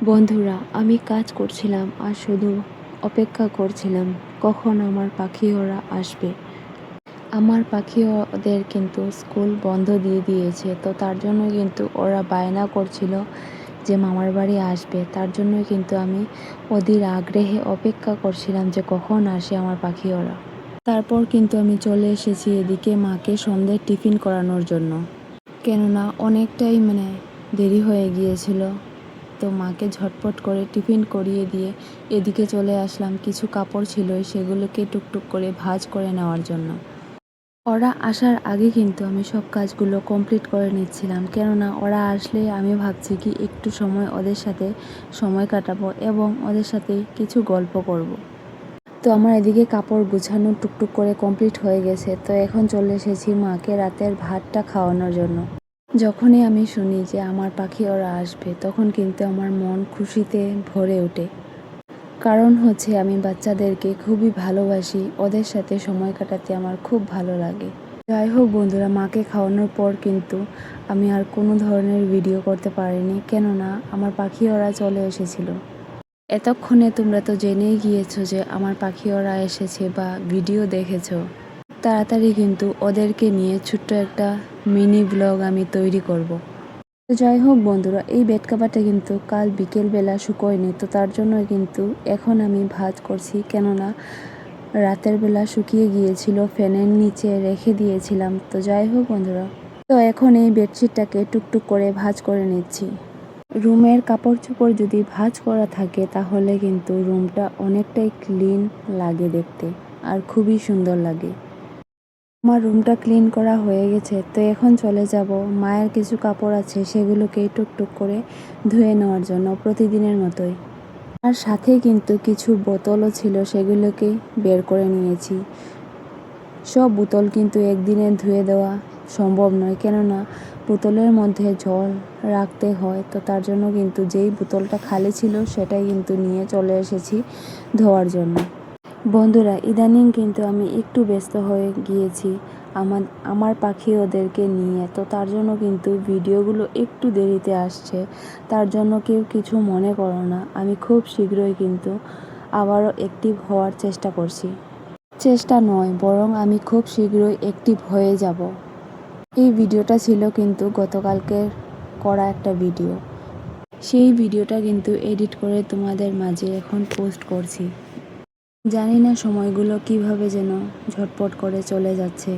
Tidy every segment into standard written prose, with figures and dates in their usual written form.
বন্ধুরা, আমি কাজ করছিলাম আর শুধু অপেক্ষা করছিলাম কখন আমার পাখি ওরা আসবে। আমার পাখি ওদের কিন্তু স্কুল বন্ধ দিয়ে দিয়েছে, তো তার জন্য কিন্তু ওরা বায়না করছিল যে মামার বাড়ি আসবে। তার জন্যই কিন্তু আমি অধীর আগ্রহে অপেক্ষা করছিলাম যে কখন আসে আমার পাখি ওরা। তারপর কিন্তু আমি চলে এসেছি এদিকে মাকে সন্ধ্যের টিফিন করানোর জন্য, কেননা অনেকটাই দেরি হয়ে গিয়েছিল। তো মাকে ঝটপট করে টিফিন করিয়ে দিয়ে এদিকে চলে আসলাম। কিছু কাপড় ছিল সেগুলোকে টুকটুক করে ভাঁজ করে নেওয়ার জন্য। ওরা আসার আগে কিন্তু আমি সব কাজগুলো কমপ্লিট করে নিচ্ছিলাম, কেননা ওরা আসলে আমি ভাবছি কি একটু সময় ওদের সাথে সময় কাটাবো এবং ওদের সাথে কিছু গল্প করব। তো আমার এদিকে কাপড় গুছানো টুকটুক করে কমপ্লিট হয়ে গেছে। তো এখন চলে এসেছি মাকে রাতের ভাতটা খাওয়ানোর জন্য। যখনই আমি শুনি যে আমার পাখি ওরা আসবে, তখন কিন্তু আমার মন খুশিতে ভরে ওঠে। কারণ হচ্ছে আমি বাচ্চাদেরকে খুবই ভালোবাসি, ওদের সাথে সময় কাটাতে আমার খুব ভালো লাগে। যাই হোক বন্ধুরা, মাকে খাওয়ানোর পর কিন্তু আমি আর কোনো ধরনের ভিডিও করতে পারিনি, কেননা আমার পাখি ওরা চলে এসেছিল। এতক্ষণে তোমরা তো জেনেই গিয়েছো যে আমার পাখি ওরা এসেছে বা ভিডিও দেখেছো। তাড়াতাড়ি কিন্তু ওদেরকে নিয়ে ছোট্ট একটা মিনি ব্লগ আমি তৈরি করব। তো যাই হোক বন্ধুরা, এই বেড কাভারটা কিন্তু কাল বিকেলবেলা শুকোয়নি, তো তার জন্য কিন্তু এখন আমি ভাঁজ করছি, কেননা রাতের বেলা শুকিয়ে গিয়েছিল, ফ্যানের নিচে রেখে দিয়েছিলাম। তো যাই হোক বন্ধুরা, তো এখন এই বেডশিটটাকে টুকটুক করে ভাঁজ করে নিচ্ছি। রুমের কাপড় চোপড় যদি ভাঁজ করা থাকে তাহলে কিন্তু রুমটা অনেকটাই ক্লিন লাগে দেখতে, আর খুবই সুন্দর লাগে। আমার রুমটা ক্লিন করা হয়ে গেছে, তো এখন চলে যাব মায়ের কিছু কাপড় আছে সেগুলোকে টুকটুক করে ধুয়ে নেওয়ার জন্য প্রতিদিনের মতোই। আর সাথে কিন্তু কিছু বোতলও ছিল, সেগুলোকে বের করে নিয়েছি। সব বোতল কিন্তু একদিনে ধুয়ে দেওয়া সম্ভব নয়, কেননা বোতলের মধ্যে জল রাখতে হয়। তো তার জন্য কিন্তু যেই বোতলটা খালি ছিল সেটাই কিন্তু নিয়ে চলে এসেছি ধোয়ার জন্য। বন্ধুরা, ইদানিং কিন্তু আমি একটু ব্যস্ত হয়ে গিয়েছি আমার পাখি ওদেরকে নিয়ে, তো তার জন্য কিন্তু ভিডিওগুলো একটু দেরিতে আসছে। তার জন্য কেউ কিছু মনে করো না, আমি খুব শীঘ্রই কিন্তু আবারও অ্যাক্টিভ হওয়ার চেষ্টা করছি। চেষ্টা নয়, বরং আমি খুব শীঘ্রই অ্যাক্টিভ হয়ে যাব। এই ভিডিওটা ছিল কিন্তু গতকালকের করা একটা ভিডিও। সেই ভিডিওটা কিন্তু এডিট করে তোমাদের মাঝে এখন পোস্ট করছি। জানি না সময়গুলো কিভাবে যেন ঝটপট করে চলে যাচ্ছে,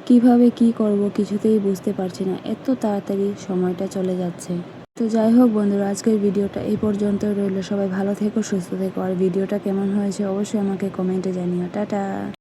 কিভাবে কি করব কিছুতেই বুঝতে পারছি না, এত তাড়াতাড়ি সময়টা চলে যাচ্ছে। তো যাই হোক বন্ধুরা, আজকের ভিডিওটা এই পর্যন্ত রইল। সবাই ভালো থেকো, সুস্থ থেকো, আর ভিডিওটা কেমন হয়েছে অবশ্যই আমাকে কমেন্টে জানিও। টাটা।